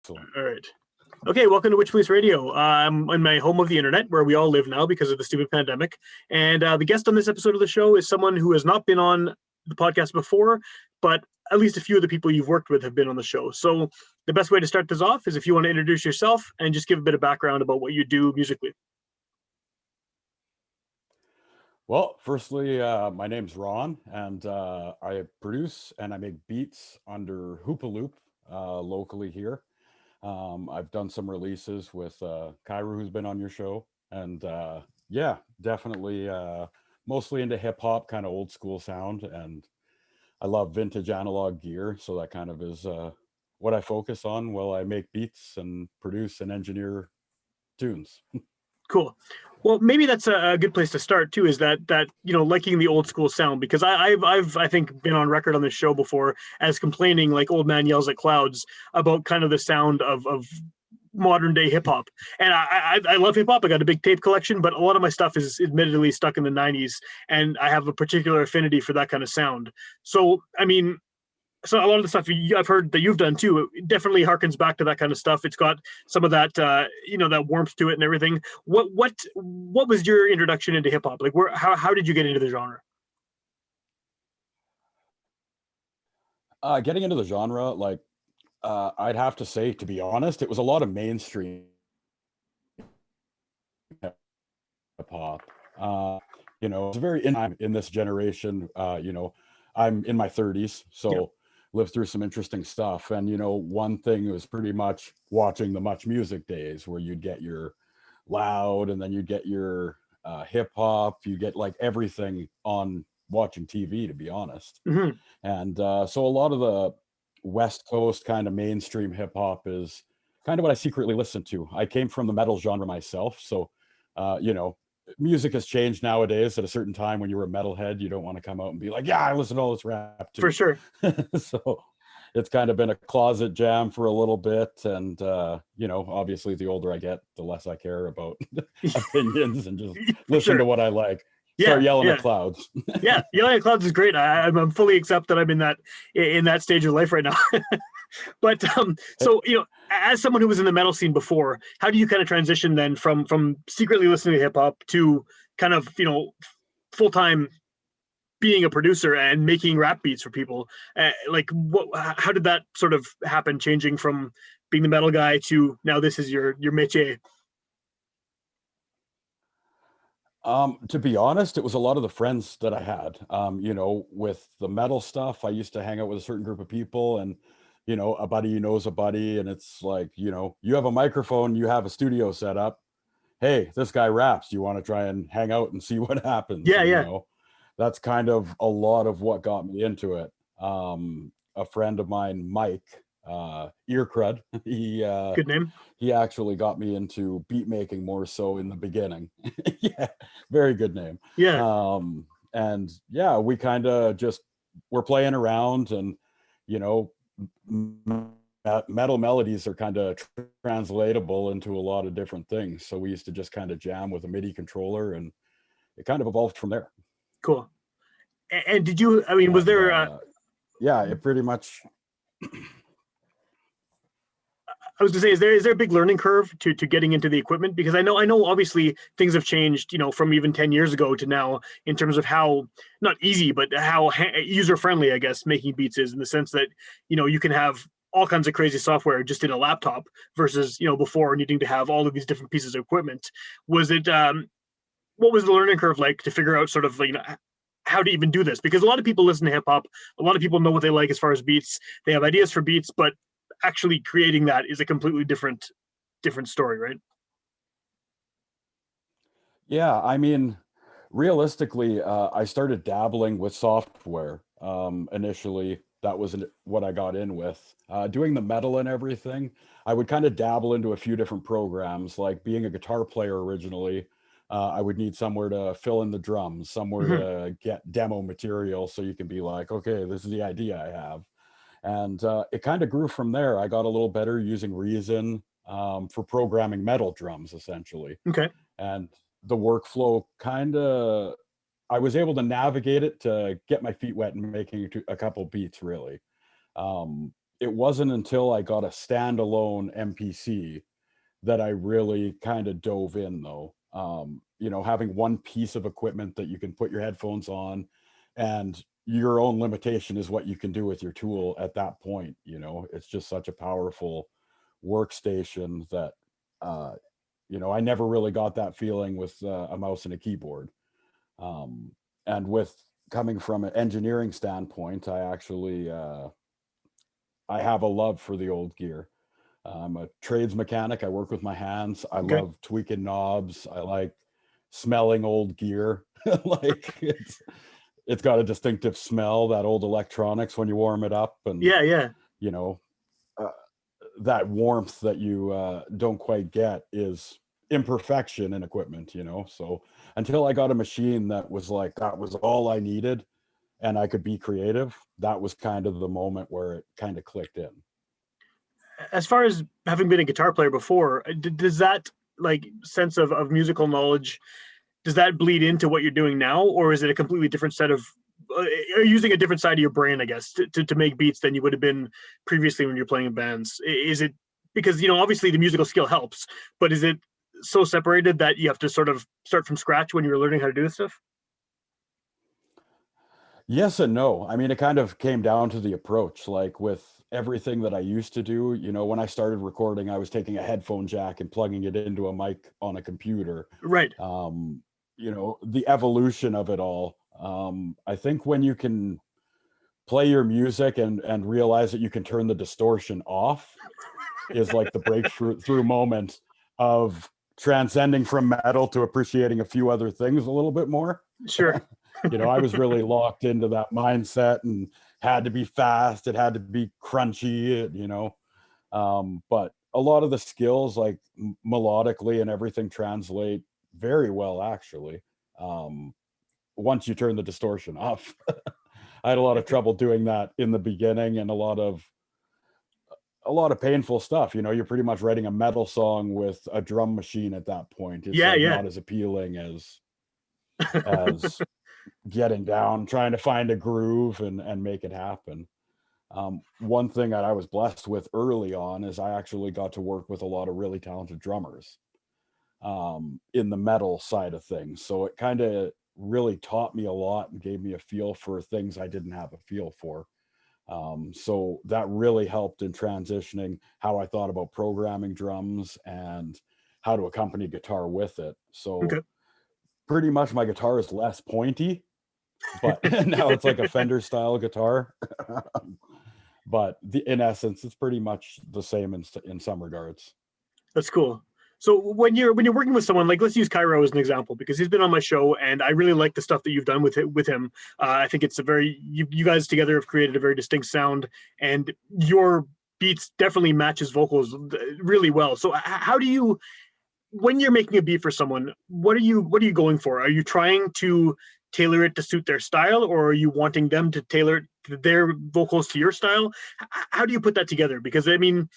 Excellent. All right. Okay, welcome to Witchpolice Radio. I'm in my home of the internet, where we all live now because of the stupid pandemic. And the guest on this episode of the show is someone who has not been on the podcast before, but at least a few of the people you've worked with have been on the show. So the best way to start this off is if you want to introduce yourself and just give a bit of background about what you do musically. Well, firstly, my name's Ron, and I produce and I make beats under Hoopaloop locally here. I've done some releases with Kyra, who's been on your show, and yeah, definitely mostly into hip hop, kind of old school sound, and I love vintage analog gear, so that kind of is what I focus on while I make beats and produce and engineer tunes. Cool. Well, maybe that's a good place to start too. Is that liking the old school sound? Because I've I think been on record on this show before as complaining like old man yells at clouds about kind of the sound of modern day hip hop. And I love hip hop. I got a big tape collection, but a lot of my stuff is admittedly stuck in the '90s, and I have a particular affinity for that kind of sound. So I mean, so a lot of the stuff I've heard that you've done too, it definitely harkens back to that kind of stuff. It's got some of that, that warmth to it and everything. What was your introduction into hip hop? Like, how did you get into the genre? Getting into the genre, like I'd have to say, to be honest, it was a lot of mainstream hip hop. It's very in this generation. I'm in my 30s, so lived through some interesting stuff. And one thing was pretty much watching the Much Music days, where you'd get your loud, and then you'd get your hip hop. You get like everything on watching TV, to be honest. Mm-hmm. And so a lot of the West Coast kind of mainstream hip hop is kind of what I secretly listen to. I came from the metal genre myself, so music has changed nowadays. At a certain time, when you were a metalhead, you don't want to come out and be like, yeah, I listen to all this rap too. For sure. So it's kind of been a closet jam for a little bit. And obviously the older I get, the less I care about opinions and just listen to what I like. Start yelling at clouds. Yeah, yelling at clouds is great. I'm fully accept that I'm in that stage of life right now. But so as someone who was in the metal scene before, how do you kind of transition then from secretly listening to hip hop to kind of full time being a producer and making rap beats for people? How did that sort of happen? Changing from being the metal guy to now this is your métier. To be honest, it was a lot of the friends that I had. With the metal stuff, I used to hang out with a certain group of people, and a buddy knows a buddy, and it's like, you have a microphone, you have a studio set up. Hey, this guy raps. You want to try and hang out and see what happens? Yeah. That's kind of a lot of what got me into it. A friend of mine, Mike, Ear Crud, Good name. He actually got me into beat making more so in the beginning. Yeah, very good name. Yeah. And yeah, we kind of just were playing around, and metal melodies are kind of translatable into a lot of different things. So we used to just kind of jam with a MIDI controller, and it kind of evolved from there. Cool. And did you? I mean, was there? Yeah, it pretty much. I was gonna say, is there a big learning curve to getting into the equipment? Because I know obviously things have changed, from even 10 years ago to now in terms of how not easy, but how user friendly, I guess, making beats is, in the sense that you can have all kinds of crazy software just in a laptop versus before needing to have all of these different pieces of equipment. Was it what was the learning curve like to figure out sort of how to even do this? Because a lot of people listen to hip hop, a lot of people know what they like as far as beats, they have ideas for beats, but actually creating that is a completely different story, right? Yeah, I mean, realistically, I started dabbling with software initially. That was what I got in with. Doing the metal and everything, I would kind of dabble into a few different programs. Like being a guitar player originally, I would need somewhere to fill in the drums, somewhere to get demo material, so you can be like, okay, this is the idea I have. And it kind of grew from there. I got a little better using Reason for programming metal drums, essentially. Okay. And the workflow I was able to navigate it to get my feet wet and making a couple beats, really. it wasn't until I got a standalone MPC that I really kind of dove in though. You know, having one piece of equipment that you can put your headphones on, and your own limitation is what you can do with your tool at that point. You know, it's just such a powerful workstation that, uh, you know, I never really got that feeling with a mouse and a keyboard. Um, and with coming from an engineering standpoint, I have a love for the old gear. I'm a trades mechanic. I work with my hands. I Okay. love tweaking knobs. I like smelling old gear. Like it's got a distinctive smell, that old electronics when you warm it up, and Yeah, yeah. you know, uh, that warmth that you don't quite get is imperfection in equipment, you know. So until I got a machine that was like that was all I needed and I could be creative, that was kind of the moment where it kind of clicked in. As far as having been a guitar player before, does that like sense of musical knowledge, does that bleed into what you're doing now, or is it a completely different set of are you using a different side of your brain, I guess, to make beats than you would have been previously when you're playing in bands? Is it because, you know, obviously the musical skill helps, but is it so separated that you have to sort of start from scratch when you're learning how to do this stuff? Yes and no. I mean, it kind of came down to the approach. Like with everything that I used to do, you know, when I started recording, I was taking a headphone jack and plugging it into a mic on a computer. Right. Um, you know, the evolution of it all. I think when you can play your music and realize that you can turn the distortion off is like the breakthrough through moment of transcending from metal to appreciating a few other things a little bit more. Sure. You know, I was really locked into that mindset and had to be fast. It had to be crunchy, you know. But a lot of the skills, like melodically and everything, translate very well, actually. Um, Once you turn the distortion off, I had a lot of trouble doing that in the beginning, and a lot of painful stuff. You know, you're pretty much writing a metal song with a drum machine at that point. It's Yeah, like yeah. not as appealing as getting down, trying to find a groove and make it happen. One thing that I was blessed with early on is I actually got to work with a lot of really talented drummers in the metal side of things. So it kind of really taught me a lot and gave me a feel for things I didn't have a feel for. So that really helped in transitioning how I thought about programming drums and how to accompany guitar with it. So Okay. pretty much my guitar is less pointy, but now it's like a Fender style guitar. But in essence, it's pretty much the same in some regards. That's cool. So when you're working with someone, like let's use Cairo as an example because he's been on my show and I really like the stuff that you've done with him. I think it's a very you guys together have created a very distinct sound, and your beats definitely match his vocals really well. So how do you, when you're making a beat for someone, what are you going for? Are you trying to tailor it to suit their style, or are you wanting them to tailor their vocals to your style? How do you put that together? Because I mean,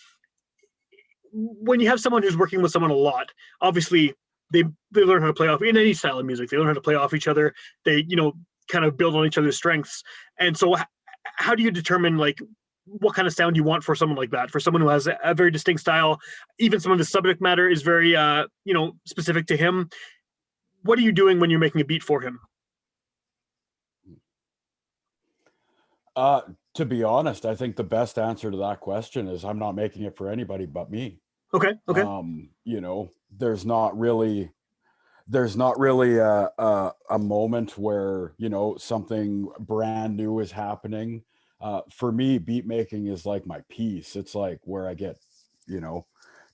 when you have someone who's working with someone a lot, obviously they learn how to play off in any style of music. They learn how to play off each other. They kind of build on each other's strengths. And so, how do you determine like what kind of sound you want for someone like that? For someone who has a very distinct style, even some of the subject matter is very specific to him. What are you doing when you're making a beat for him? Uh, to be honest, I think the best answer to that question is I'm not making it for anybody but me. Okay, okay, You know, there's not really a moment where, you know, something brand new is happening. For me, beat making is like my piece. It's like where I get, you know,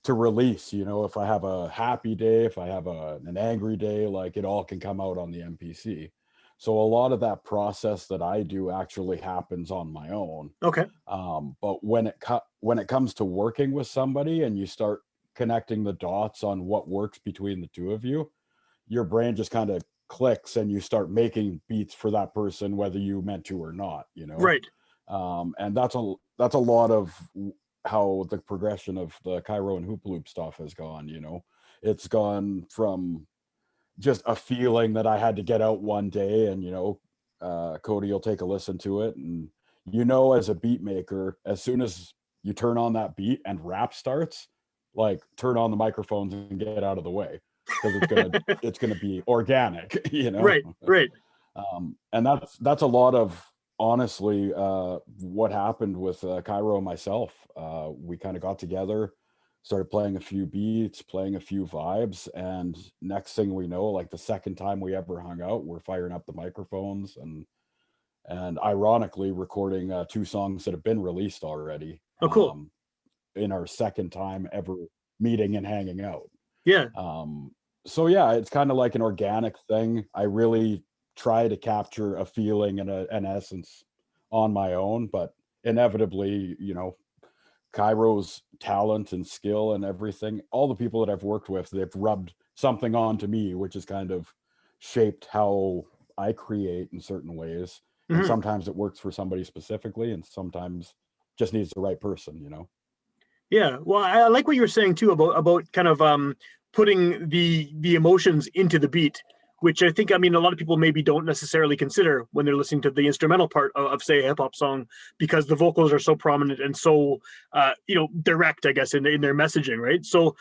to release. You know, if I have a happy day, if I have an angry day, like it all can come out on the MPC. So a lot of that process that I do actually happens on my own. okay. But when it comes to working with somebody and you start connecting the dots on what works between the two of you, your brain just kind of clicks and you start making beats for that person, whether you meant to or not, you know? Right. And that's a lot of how the progression of the Cairo and Hoopaloop stuff has gone, you know? It's gone from just a feeling that I had to get out one day and, you know, Cody will take a listen to it. And, you know, as a beat maker, as soon as you turn on that beat and rap starts, like turn on the microphones and get out of the way, because it's gonna be organic, you know. Right, right. And that's a lot of, honestly, what happened with Cairo and myself. We kind of got together, started playing a few beats, playing a few vibes, and next thing we know, like the second time we ever hung out, we're firing up the microphones and ironically recording two songs that have been released already, Oh, cool. in our second time ever meeting and hanging out. Yeah. So yeah, it's kind of like an organic thing. I really try to capture a feeling and an essence on my own, but inevitably, Cairo's talent and skill and everything, all the people that I've worked with, they've rubbed something onto me, which has kind of shaped how I create in certain ways. And Hmm. sometimes it works for somebody specifically, and sometimes just needs the right person. Yeah. Well, I like what you were saying too about kind of putting the emotions into the beat, which I think, I mean, a lot of people maybe don't necessarily consider when they're listening to the instrumental part of say a hip hop song, because the vocals are so prominent and so direct, I guess, in their messaging, right? So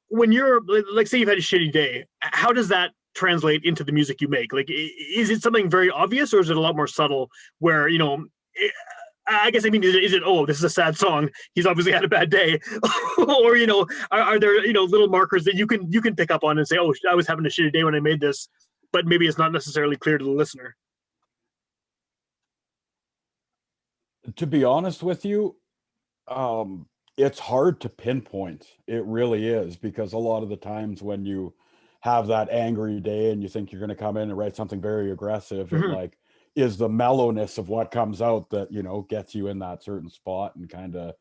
when you're like, say you've had a shitty day, how does that translate into the music you make? Like, is it something very obvious, or is it a lot more subtle where, I guess, I mean, is it, oh, this is a sad song, he's obviously had a bad day, or are there little markers that you can pick up on and say, oh, I was having a shitty day when I made this, but maybe it's not necessarily clear to the listener. To be honest with you, um, it's hard to pinpoint. It really is, because a lot of the times when you have that angry day and you think you're going to come in and write something very aggressive, it Hmm. like is the mellowness of what comes out that, gets you in that certain spot and kind of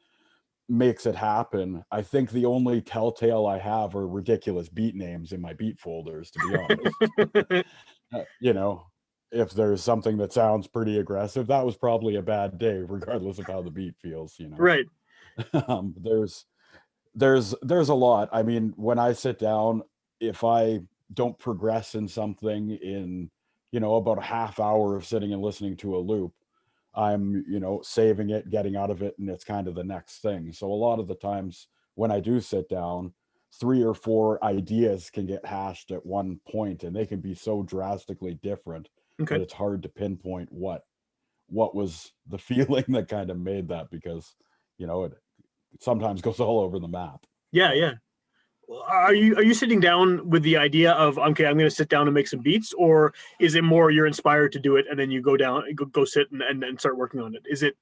makes it happen. I think the only telltale I have are ridiculous beat names in my beat folders, to be honest. Uh, you know, if there's something that sounds pretty aggressive, that was probably a bad day, regardless of how the beat feels. Right. um, there's there's a lot. I mean, when I sit down, if I don't progress in something in, about a half hour of sitting and listening to a loop, I'm, saving it, getting out of it, and it's kind of the next thing. So a lot of the times when I do sit down, three or four ideas can get hashed at one point, and they can be so drastically different that Okay. it's hard to pinpoint what was the feeling that kind of made that, because it sometimes goes all over the map. Yeah, But yeah. Are you sitting down with the idea of, okay, I'm going to sit down and make some beats, or is it more you're inspired to do it and then you go down, go sit and start working on it? Is it,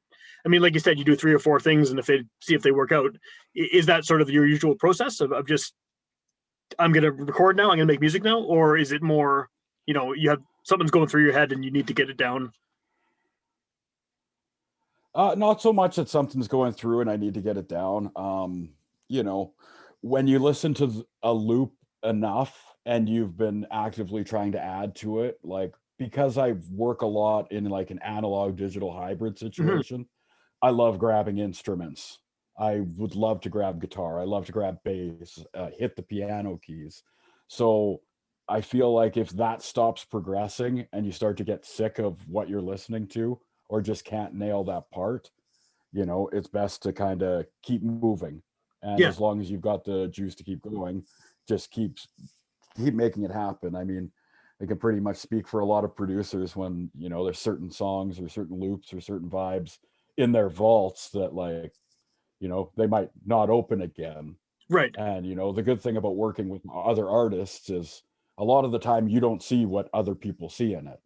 I mean, like you said, you do three or four things and if they see if they work out, is that sort of your usual process of just, I'm going to record now, I'm going to make music now, or is it more, you have something's going through your head and you need to get it down? not so much that something's going through and I need to get it down. You know, when you listen to a loop enough and you've been actively trying to add to it, like, because I work a lot in like an analog digital hybrid Hmm. situation, I love grabbing instruments. I would love to grab guitar. I love to grab bass, hit the piano keys. So I feel like if that stops progressing and you start to get sick of what you're listening to, or just can't nail that part, it's best to kind of keep moving. And Yeah. as long as you've got the juice to keep going, just keep making it happen. I mean, I can pretty much speak for a lot of producers when, there's certain songs or certain loops or certain vibes in their vaults that, like, they might not open again. Right. And, the good thing about working with other artists is a lot of the time you don't see what other people see in it.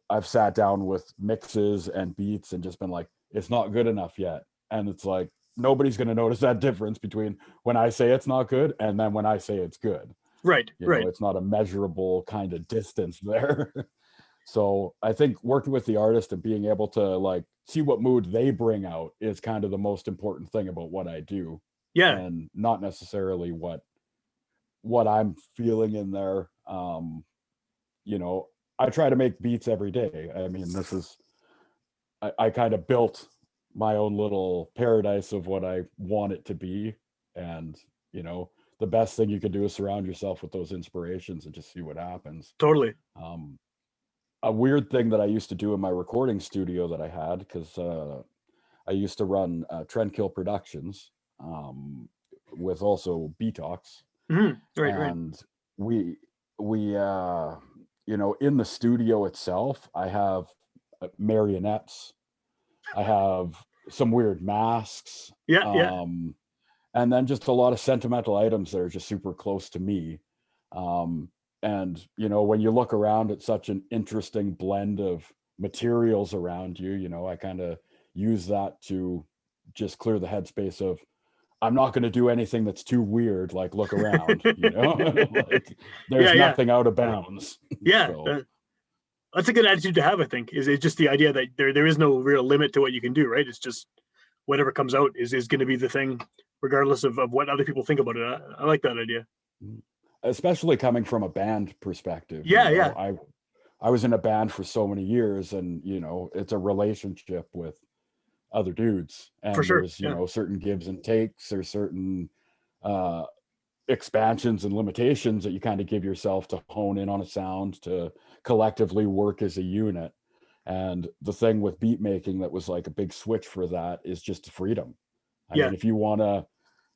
I've sat down with mixes and beats and just been like, it's not good enough yet. And it's like, nobody's going to notice that difference between when I say it's not good and then when I say it's good. Right. Right. It's not a measurable kind of distance there. So I think working with the artist and being able to like see what mood they bring out is kind of the most important thing about what I do, Yeah. and not necessarily what I'm feeling in there. You know, I try to make beats every day. I mean, I kind of built my own little paradise of what I want it to be. And, the best thing you can do is surround yourself with those inspirations and just see what happens. Totally. Um, a weird thing that I used to do in my recording studio that I had, because I used to run Trendkill Productions, with also Betox, Right, right. and we in the studio itself, I have marionettes, I have some weird masks, Yeah, yeah, and then just a lot of sentimental items that are just super close to me. Um, and when you look around at such an interesting blend of materials around you, I kind of use that to just clear the headspace of, I'm not going to do anything that's too weird. Like, look around, like yeah, there's yeah, nothing out of bounds. yeah. So That's a good attitude to have, I think. Is just the idea that there is no real limit to what you can do, right? It's just whatever comes out is going to be the thing, regardless of what other people think about it. I like that idea. especially coming from a band perspective, Yeah, yeah, I was in a band for so many years, and it's a relationship with other dudes, for and sure. there's Yeah, certain gives and takes, there's certain uh expansions and limitations that you kind of give yourself to hone in on a sound, to collectively work as a unit. And the thing with beat making that was like a big switch for that is just freedom. I yeah, mean, if you want to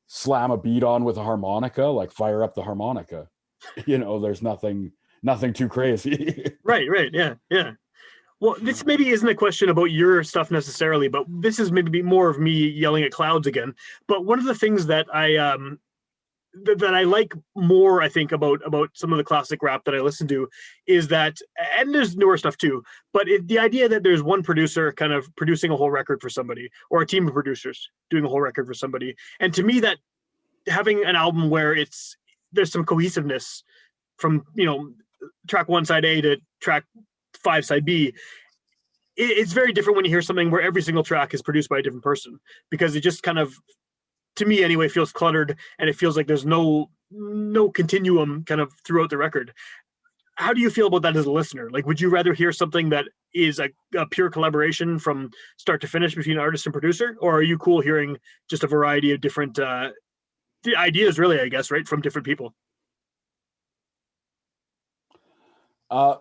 slam a beat on with a harmonica, like, fire up the harmonica. There's nothing too crazy. right, right. Yeah, yeah. Well, this maybe isn't a question about your stuff necessarily, but this is maybe more of me yelling at clouds again. But one of the things that that I like more, I think, about some of the classic rap that I listen to is that, and there's newer stuff too, but the idea that there's one producer kind of producing a whole record for somebody, or a team of producers doing a whole record for somebody, and to me, that having an album where there's some cohesiveness from track one side A to track five side B, it's very different when you hear something where every single track is produced by a different person, because it just kind of, to me anyway, feels cluttered, and it feels like there's no continuum kind of throughout the record. How do you feel about that as a listener? Like, would you rather hear something that is a pure collaboration from start to finish between artist and producer, or are you cool hearing just a variety of different ideas, really, I guess, right, from different people? uh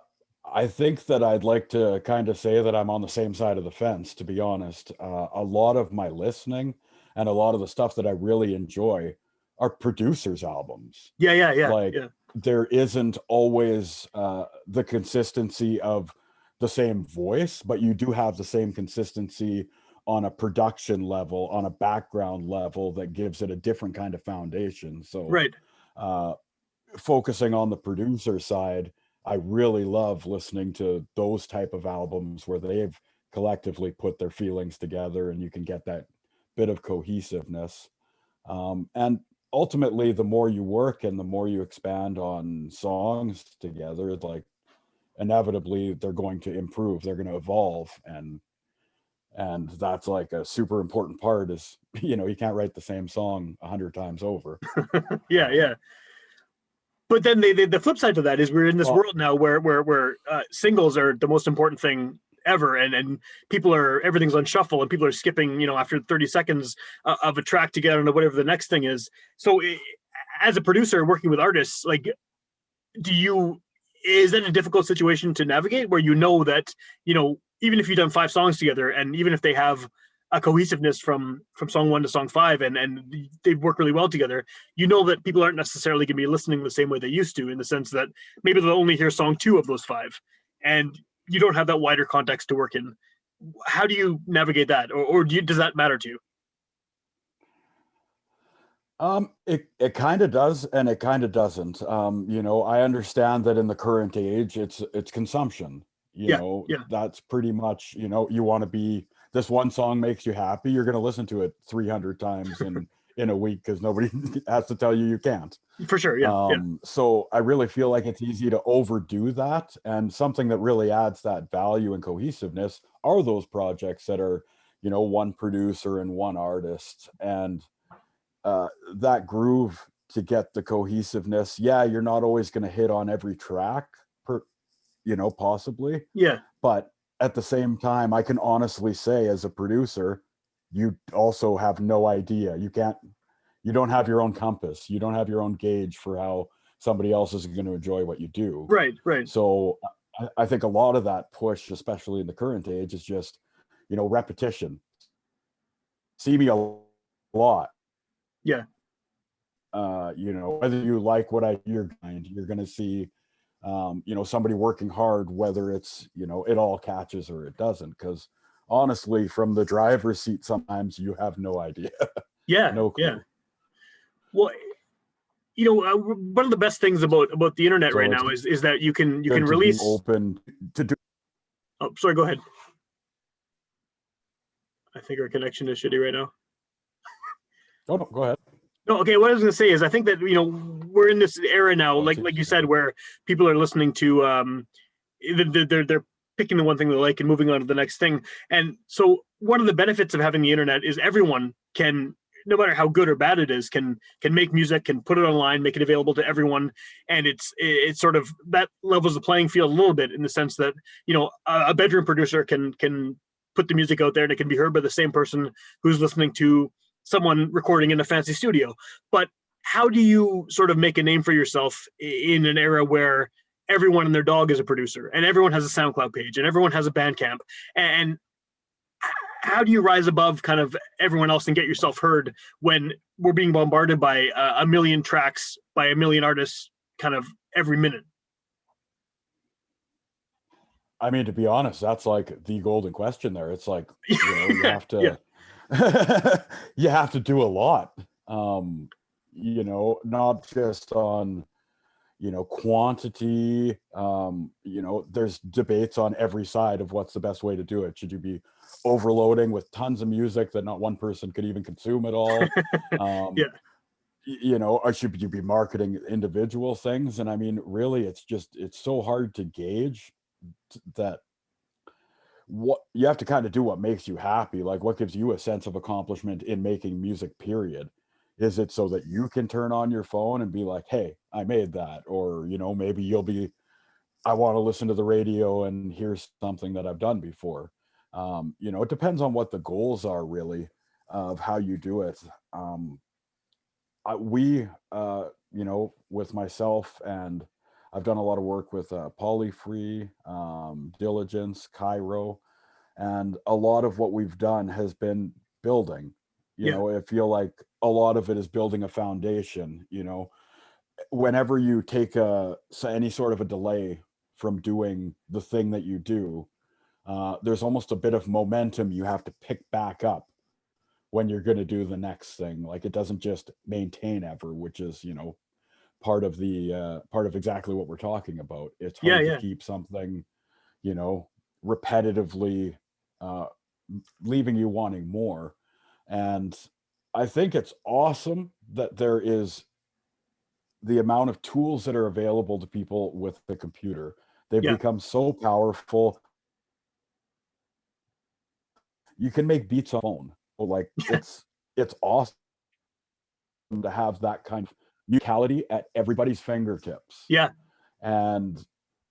I think that I'd like to kind of say that I'm on the same side of the fence, to be honest. A lot of my listening and a lot of the stuff that I really enjoy are producers' albums. Yeah, yeah, yeah, Like, yeah, there isn't always the consistency of the same voice, but you do have the same consistency on a production level, on a background level, that gives it a different kind of foundation. So, right. uh, focusing on the producer side, I really love listening to those type of albums where they've collectively put their feelings together, and you can get that bit of cohesiveness. And ultimately, the more you work and the more you expand on songs together, like, inevitably they're going to improve, they're going to evolve, and that's like a super important part. Is you can't write the same song 100 times over. Yeah, um yeah. But then the flip side to that is we're in this well world now where singles are the most important thing ever, and people are, everything's on shuffle, and people are skipping after 30 seconds of a track to get on to whatever the next thing is. So as a producer working with artists, like, do you is that a difficult situation to navigate, where that even if you've done five songs together, and even if they have a cohesiveness from song one to song five, and they work really well together, that people aren't necessarily going to be listening the same way they used to, in the sense that maybe they'll only hear song two of those five, and you don't have that wider context to work in. How do you navigate that, or does that matter to you? it kind of does, and it kind of doesn't. I understand that in the current age, it's consumption. Yeah, yeah, That's pretty much, you want to be, this one song makes you happy, you're going to listen to it 300 times in a week, because nobody has to tell you can't. for sure. Yeah, yeah, So I really feel like it's easy to overdo that, and something that really adds that value and cohesiveness are those projects that are, one producer and one artist, and that groove, to get the cohesiveness. Yeah, you're not always going to hit on every track, possibly, yeah. but at the same time, I can honestly say, as a producer, you also have no idea. You don't have your own compass. You don't have your own gauge for how somebody else is going to enjoy what you do. Right, right. So I think a lot of that push, especially in the current age, is just, repetition. see me a lot. Yeah. You know, whether you like what you're going to see, you know, somebody working hard, whether it's, you know, it all catches or it doesn't. Because honestly, from the driver's seat, sometimes you have no idea, Yeah. no Yeah. clue. Well, one of the best things about the internet right So it's now is that you can good to be release. open to do. Oh, sorry. Go ahead. I think our connection is shitty right now. Oh, no, go ahead. No, okay. What I was going to say is, I think that we're in this era now, Oh, it like seems you said, where people are listening to they're picking the one thing they like and moving on to the next thing. And so, one of the benefits of having the internet is everyone can, no matter how good or bad it is, can make music, can put it online, make it available to everyone, and it's sort of that levels the playing field a little bit in the sense that a bedroom producer can put the music out there and it can be heard by the same person who's listening to someone recording in a fancy studio. But how do you sort of make a name for yourself in an era where everyone and their dog is a producer and everyone has a SoundCloud page and everyone has a Bandcamp? And how do you rise above kind of everyone else and get yourself heard when we're being bombarded by a million tracks by a million artists kind of every minute? I mean, to be honest, that's like the golden question there. It's like, you know, you have Yeah. to you have to do a lot. You know, not just on, you know, quantity. You know, there's debates on every side of what's the best way to do it. Should you be overloading with tons of music that not one person could even consume at all? Yeah. You know, or should you be marketing individual things? And I mean, really, it's so hard to gauge that what you have to kind of do what makes you happy, like what gives you a sense of accomplishment in making music, period. Is it so that you can turn on your phone and be like, hey, I made that? Or, you know, maybe you'll be, I want to listen to the radio and hear something that I've done before. You know, it depends on what the goals are, really, of how you do it. We You know, with myself, and I've done a lot of work with Polyfree, Diligence, Cairo, and a lot of what we've done has been building. You Yeah. know, I feel like a lot of it is building a foundation. You know, whenever you take any sort of a delay from doing the thing that you do, there's almost a bit of momentum you have to pick back up when you're going to do the next thing. Like, it doesn't just maintain ever, which is, you know, part of exactly what we're talking about. It's Yeah. hard to Yeah. keep something, you know, repetitively uh, leaving you wanting more. And I think it's awesome that there is the amount of tools that are available to people with the computer. They've Yeah. become so powerful. You can make beats on phone. Like, it's awesome to have that kind of musicality at everybody's fingertips. Yeah. And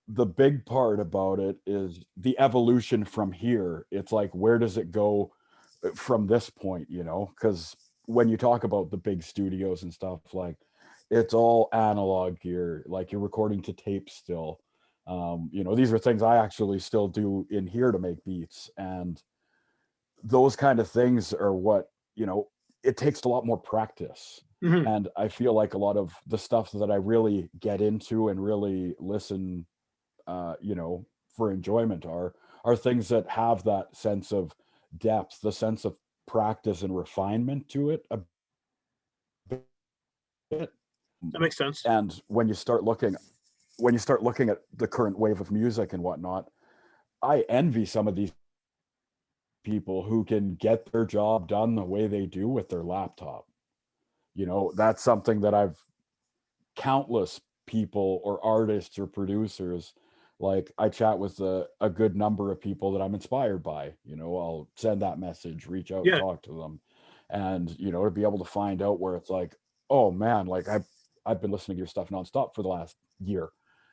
the big part about it is the evolution from here. It's like, where does it go from this point, you know? Because when you talk about the big studios and stuff, like, it's all analog gear, like you're recording to tape still. You know, these are things I actually still do in here to make beats. And those kind of things are what, you know, it takes a lot more practice. Hmm. And I feel like a lot of the stuff that I really get into and really listen, you know, for enjoyment are things that have that sense of depth, the sense of practice and refinement to it a bit. That makes sense. And when you start looking at the current wave of music and whatnot, I envy some of these people who can get their job done the way they do with their laptop. You know, that's something that I've countless people or artists or producers, like, I chat with a good number of people that I'm inspired by. You know, I'll send that message, reach out, Yeah. talk to them, and, you know, to be able to find out where it's like, oh man, like, I've been listening to your stuff nonstop for the last year.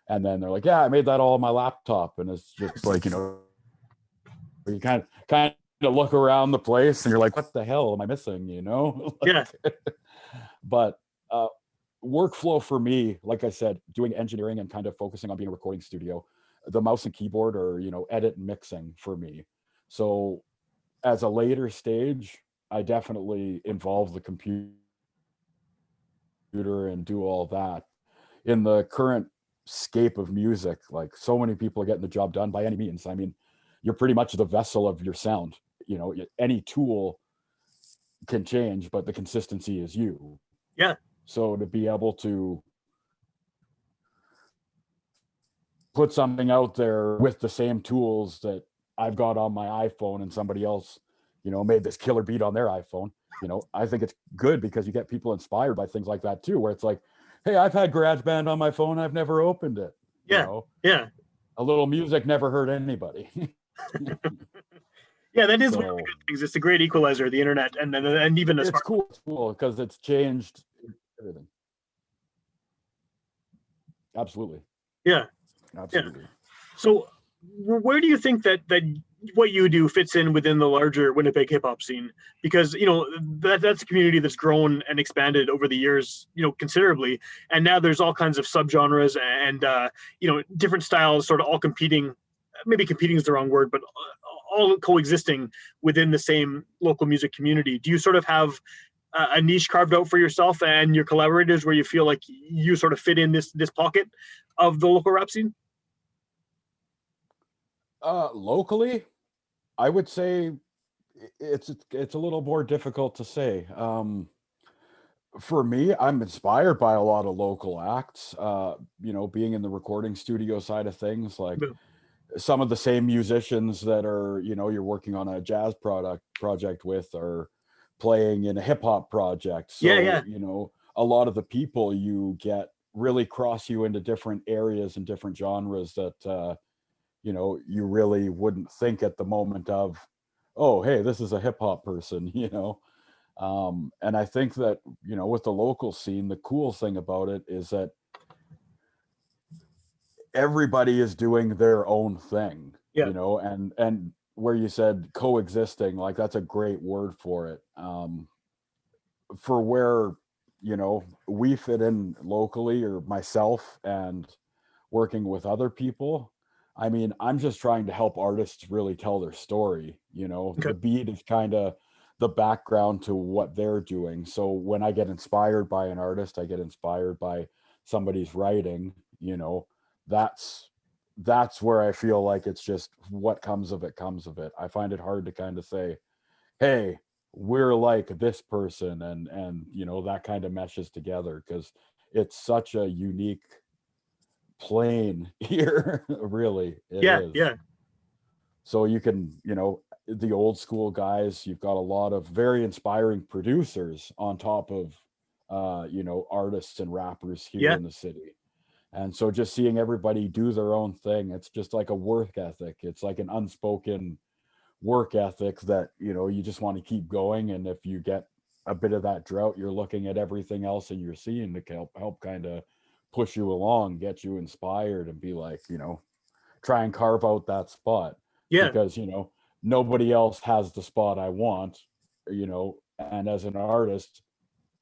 And then they're like, yeah, I made that all on my laptop. And it's just like, you know, you kind of look around the place and you're like, what the hell am I missing, you know? Yeah. Like, but uh workflow for me, like I said, doing engineering and kind of focusing on being a recording studio, the mouse and keyboard are, you know, edit and mixing for me. So as a later stage, I definitely involve the computer and do all that. In the current scape of music, like so many people are getting the job done by any means. I mean, you're pretty much the vessel of your sound. You know, any tool can change, but the consistency is you. Yeah. So to be able to put something out there with the same tools that I've got on my iPhone and somebody else, you know, made this killer beat on their iPhone, you know, I think it's good because you get people inspired by things like that too, where it's like, hey, I've had GarageBand on my phone, I've never opened it, you Yeah. know, Yeah. a little music never hurt anybody. Yeah, that is one of the So good things. It's a great equalizer, the internet, and even a smartphone. it's cool because it's changed everything. Absolutely. Yeah. Yeah. Absolutely. So, where do you think that what you do fits in within the larger Winnipeg hip hop scene? Because that's a community that's grown and expanded over the years, considerably, and now there's all kinds of subgenres and different styles, sort of all competing. Maybe competing is the wrong word, but all coexisting within the same local music community. Do you sort of have a niche carved out for yourself and your collaborators where you feel like you sort of fit in this pocket of the local rap scene? Locally, I would say it's a little more difficult to say. For me, I'm inspired by a lot of local acts. You know, being in the recording studio side of things, like some of the same musicians that are, you know, you're working on a jazz project with are playing in a hip hop project. Yeah, So, yeah, you know, a lot of the people you get really cross you into different areas and different genres that you know, you really wouldn't think at the moment of, oh, hey, this is a hip hop person, you know. And I think that, you know, with the local scene, the cool thing about it is that everybody is doing their own thing, yeah, you know, and where you said coexisting, like that's a great word for it. For where, you know, we fit in locally, or myself and working with other people, I mean, I'm just trying to help artists really tell their story. You know, okay, the beat is kind of the background to what they're doing. So when I get inspired by an artist, I get inspired by somebody's writing, you know, that's that's where I feel like it's just what comes of it comes of it. I find it hard to kind of say, hey, we're like this person, and you know, that kind of meshes together because it's such a unique plane here. Really, it yeah, is. yeah, So you can, you know, the old school guys, you've got a lot of very inspiring producers on top of you know, artists and rappers here yeah, in the city. And so just seeing everybody do their own thing, it's just like a work ethic. It's like an unspoken work ethic that, you know, you just want to keep going. And if you get a bit of that drought, you're looking at everything else and you're seeing to help kind of push you along, get you inspired, and be like, you know, try and carve out that spot. yeah. Because, you know, nobody else has the spot I want, you know. And as an artist,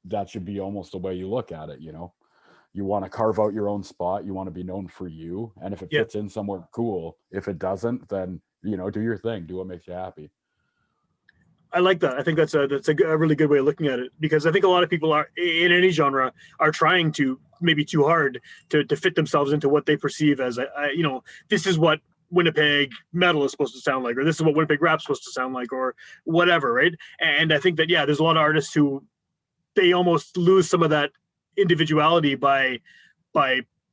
that should be almost the way you look at it. You know, you want to carve out your own spot, you want to be known for you, and if it Yeah. fits in somewhere, cool. If it doesn't, then, you know, do your thing, do what makes you happy. I like that. I think that's a really good way of looking at it because I think a lot of people are in any genre are trying to maybe too hard to fit themselves into what they perceive as this is what Winnipeg metal is supposed to sound like, or this is what Winnipeg rap's supposed to sound like, or whatever, right? And I think that there's a lot of artists who they almost lose some of that individuality by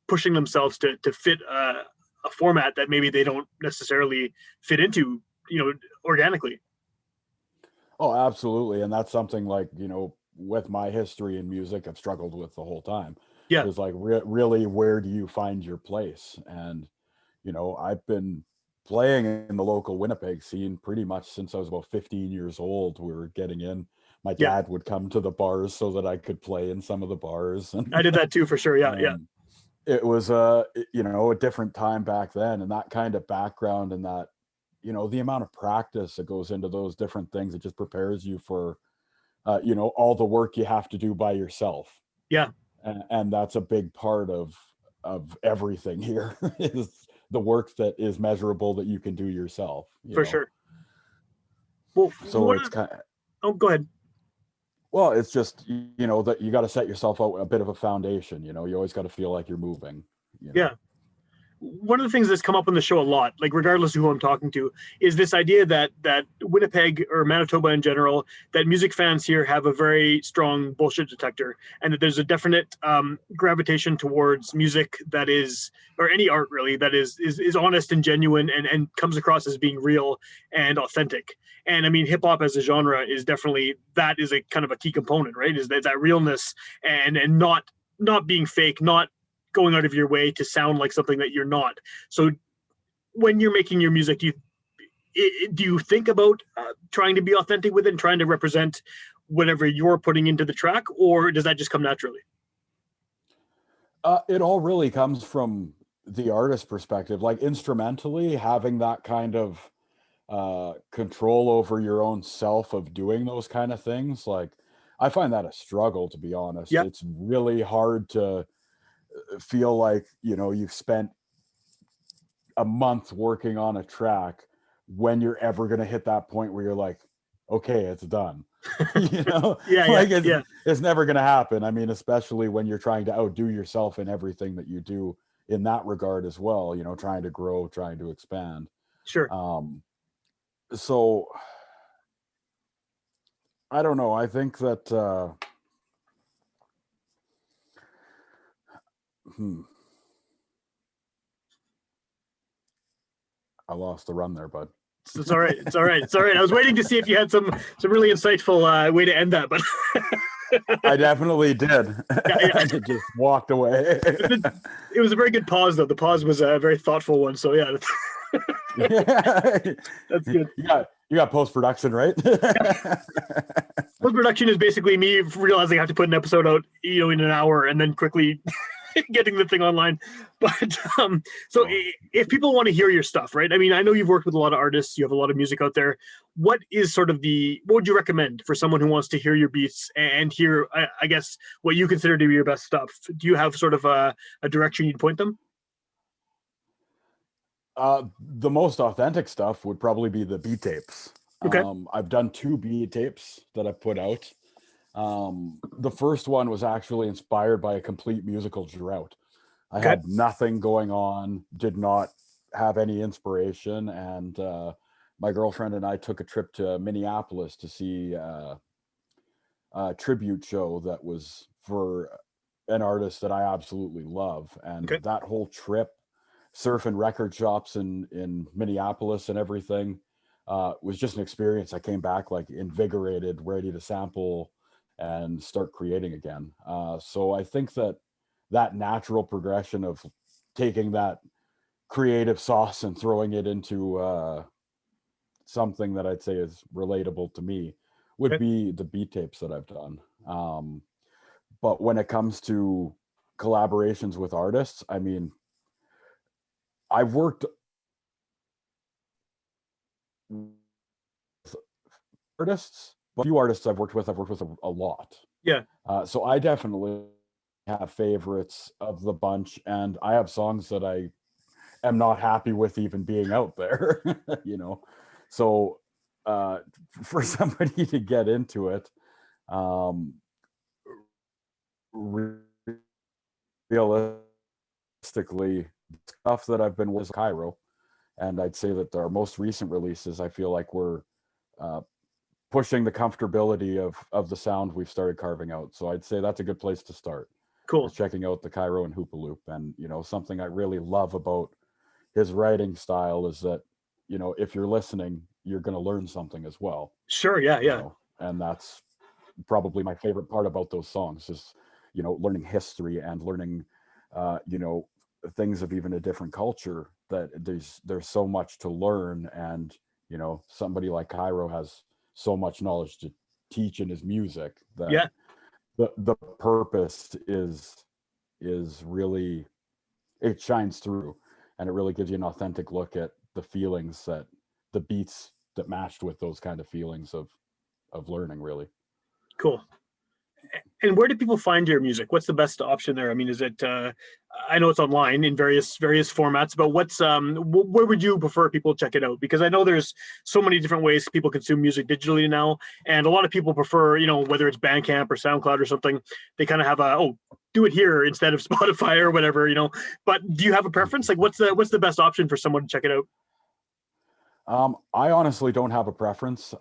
pushing themselves to fit a format that maybe they don't necessarily fit into, organically. Oh, absolutely. And that's something, like, you know, with my history in music, I've struggled with the whole time. Yeah, Is like, really, where do you find your place? And, you know, I've been playing in the local Winnipeg scene pretty much since I was about 15 years old. We were getting in. My yeah. dad would come to the bars so that I could play in some of the bars. I did that too for sure. Yeah, yeah, And it was you know, a different time back then, and that kind of background, and that, you know, the amount of practice that goes into those different things, it just prepares you for you know, all the work you have to do by yourself. yeah, And that's a big part of everything here is the work that is measurable that you can do yourself, you for know. sure. Well, So what? it's kind of, Oh, go ahead. Well, it's just, you know, that you got to set yourself out a bit of a foundation. You know, you always got to feel like you're moving, you Yeah. know. One of the things that's come up on the show a lot, like regardless of who I'm talking to, is this idea that Winnipeg or Manitoba in general, that music fans here have a very strong bullshit detector, and that there's a definite gravitation towards music that is, or any art really, that is honest and genuine and comes across as being real and authentic. And I mean, hip hop as a genre is definitely, that is a kind of a key component, right? Is that realness and not being fake, not going out of your way to sound like something that you're not. So when you're making your music, do you think about trying to be authentic with it and trying to represent whatever you're putting into the track, or does that just come naturally? It all really comes from the artist perspective, like instrumentally having that kind of control over your own self of doing those kind of things. Like, I find that a struggle, to be honest. Yeah, It's really hard to feel like, you know, you've spent a month working on a track when you're ever going to hit that point where you're like, okay, it's done. You know, yeah, yeah, like yeah. it's never going to happen. I mean, especially when you're trying to outdo yourself in everything that you do in that regard as well, you know, trying to grow, trying to expand. Sure. Um, so I don't know. I think that hmm, I lost the run there, bud. It's all right. It's all right. It's all right. I was waiting to see if you had some really insightful way to end that, but I definitely did. yeah, yeah. And it just walked away. It was a very good pause, though. The pause was a very thoughtful one. So yeah, Yeah. that's good. You got post production, right? Post production is basically me realizing I have to put an episode out, in an hour, and then quickly getting the thing online. But so Oh. if people want to hear your stuff, right? I mean, I know you've worked with a lot of artists, you have a lot of music out there. What is sort of what would you recommend for someone who wants to hear your beats and hear, I guess, what you consider to be your best stuff? Do you have sort of a direction you'd point them? The most authentic stuff would probably be the beat tapes. Okay. I've done 2 beat tapes that I've put out. The first one was actually inspired by a complete musical drought. I Okay. had nothing going on, did not have any inspiration, and my girlfriend and I took a trip to Minneapolis to see a tribute show that was for an artist that I absolutely love. And Okay. that whole trip, surfing record shops in Minneapolis and everything, was just an experience. I came back like invigorated, ready to sample and start creating again. So I think that that natural progression of taking that creative sauce and throwing it into something that I'd say is relatable to me would Okay. be the beat tapes that I've done. Um, but when it comes to collaborations with artists, I mean, I've worked with artists, but few artists I've worked with a lot. Yeah. So I definitely have favorites of the bunch, and I have songs that I am not happy with even being out there, you know. So uh, for somebody to get into it, um, realistically, stuff that I've been with Cairo, and I'd say that our most recent releases, I feel like we're uh, pushing the comfortability of the sound we've started carving out. So I'd say that's a good place to start. Is Cool. checking out the Cairo and Hoopaloop, and you know something I really love about his writing style is that if you're listening, you're going to learn something as well. Sure. Yeah. You Yeah. know, and that's probably my favorite part about those songs is learning history and learning uh, you know things of even a different culture, that there's so much to learn, and somebody like Cairo has so much knowledge to teach in his music that Yeah. the purpose is really, it shines through, and it really gives you an authentic look at the feelings that the beats that matched with those kind of feelings of learning really. Cool. And where do people find your music? What's the best option there? I mean, is it? I know it's online in various formats, but where would you prefer people check it out? Because I know there's so many different ways people consume music digitally now, and a lot of people prefer, whether it's Bandcamp or SoundCloud or something, they kind of have do it here instead of Spotify or whatever. But do you have a preference? Like, what's the best option for someone to check it out? I honestly don't have a preference.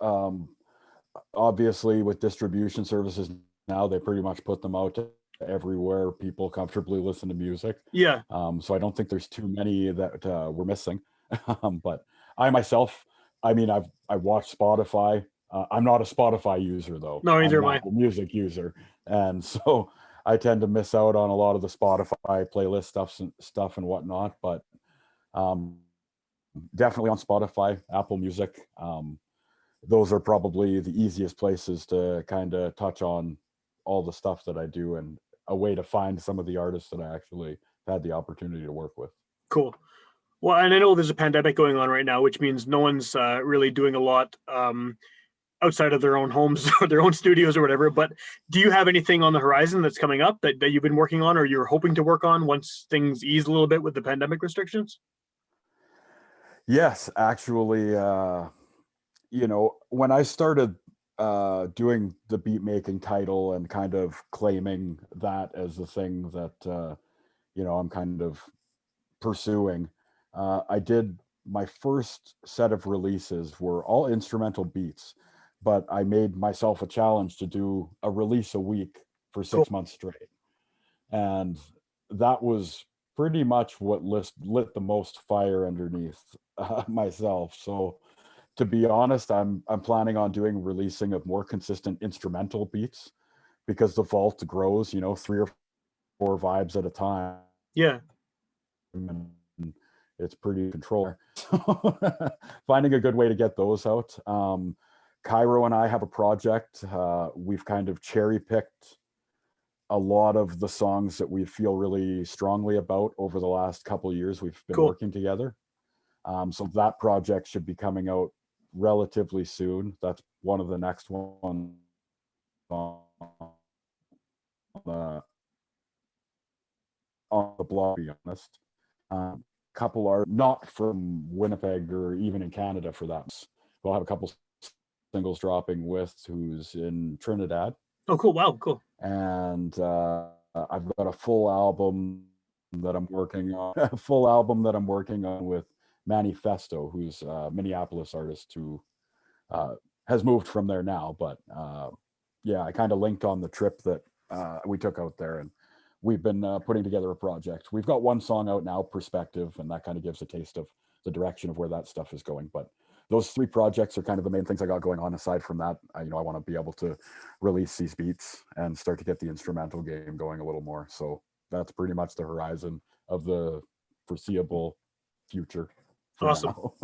Obviously, with distribution services now, they pretty much put them out to everywhere people comfortably listen to music. Yeah. So I don't think there's too many that we're missing. But I myself, I mean, I watched Spotify. I'm not a Spotify user though. No, I'm neither an am I. Apple Music user, and so I tend to miss out on a lot of the Spotify playlist stuff and whatnot. But um, definitely on Spotify, Apple Music. Those are probably the easiest places to kind of touch on all the stuff that I do and a way to find some of the artists that I actually had the opportunity to work with. Cool. Well, and I know there's a pandemic going on right now, which means no one's really doing a lot outside of their own homes or their own studios or whatever. But do you have anything on the horizon that's coming up that you've been working on or you're hoping to work on once things ease a little bit with the pandemic restrictions? Yes, actually, when I started doing the beat making title and kind of claiming that as the thing that, I'm kind of pursuing, I did my first set of releases were all instrumental beats, but I made myself a challenge to do a release a week for Cool. 6 months straight. And that was pretty much what lit the most fire underneath myself. So to be honest, I'm planning on doing releasing of more consistent instrumental beats because the vault grows, 3 or 4 vibes at a time. Yeah. And it's pretty controlled. So finding a good way to get those out. Cairo and I have a project. We've kind of cherry picked a lot of the songs that we feel really strongly about over the last couple of years we've been Cool. working together. So that project should be coming out relatively soon. That's one of the next ones on the blog, to be honest. Couple are not from Winnipeg or even in Canada for that. We'll have a couple singles dropping with who's in Trinidad. Oh, cool. Wow, cool. And I've got a full album that I'm working on. A full album that I'm working on with Manifesto, who's a Minneapolis artist who has moved from there now. But yeah, I kind of linked on the trip that we took out there, and we've been putting together a project. We've got one song out now, Perspective, and that kind of gives a taste of the direction of where that stuff is going. But those 3 projects are kind of the main things I got going on. Aside from that, I want to be able to release these beats and start to get the instrumental game going a little more. So that's pretty much the horizon of the foreseeable future for Awesome. now.